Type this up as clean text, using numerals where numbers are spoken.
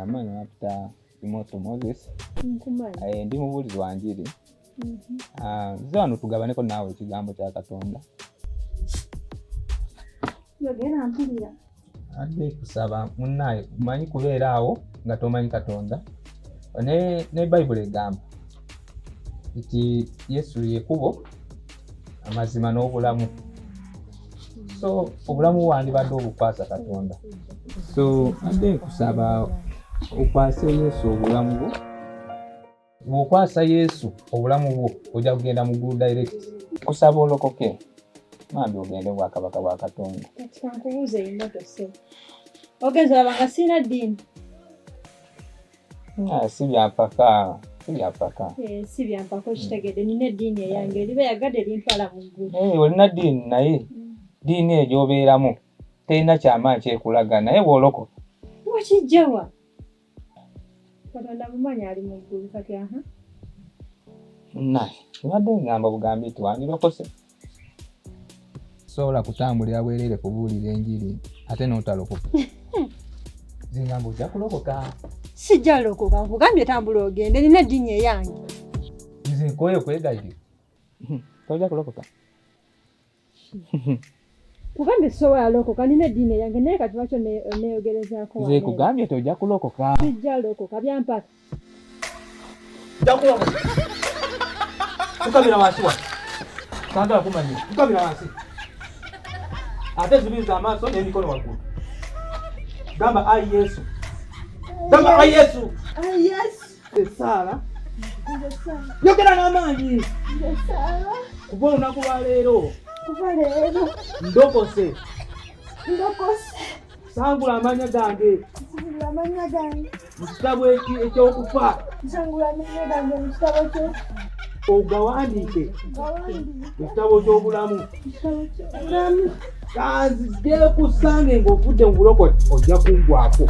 Amanya apita Imoto Moses. Ndi mubulizi wa njiri. Zano tugabaneko nawe ekigambo kya Katonda. Yogera mpulira. Ade kusaba munnaye manyi kubeera awo nga tomanyi Katonda. Ne Bible egamba iti Yesu ye kubo amazima n'obulamu. So obulamu wandibadde obukwasa Katonda. So ade kusaba okwasa Yesu obulamu bwo. Bw'okwasa Yesu obulamu bwo ojja kugenda mu good direct. Kusaba olokoke. Mambi ogende bwa kabaka bwa Katonda. Kankubuuze Imoto se. Ogeza abanga sina dini. Si byampaka. Si byampaka kitegedde nina eddiini eyange eriba yagadde lintwala mu ggulu. Olina ddiini naye ddiini eyo obeeramu terina kyamaanyi kyekulaga naye bw'olokoka. Wakijjawa? Katonda mumanyi ali mu ggulu kati aha. Naye obadde ngamba bugambi nti wandirokose. Sobola kutambulira bwerere kubuulira enjiri ate n'otalokoka. Zingamba ojja kulokoka. Sijja lokoka nkugambye tambula ogende nina eddiini eyange. Nze nkoye kwegayirira. Tojja kulokoka. Kugambye sobola lokoka nina eddiini eyange naye kati lwaki neeyogerezaako Nze kugambye tojja kulokoka. Sijja lokoka byampaka. Ojja kulokoka. Tukabira wansi wa. Sandala kumanyi. Tukabira wansi. Ate zibiza amaaso n'emikono waggulu. Gamba ayi Yesu. Gamba ayi Yesu. Ayi Yesu. Esala. Yogera n'amaanyi. Esala. Kuva olunaku lwa leero. Kuva leero. Ndokose. Ndokose. Sangula amanya gange. Sangula amanya gange. Mu kitabo ekyokufa. Sangula amanya gange mu kitabo kyo. Ogawandiike. Ekitabo ky'obulamu. Kanzije kusange ng'ovudde mu bulokozi ojja kungwako.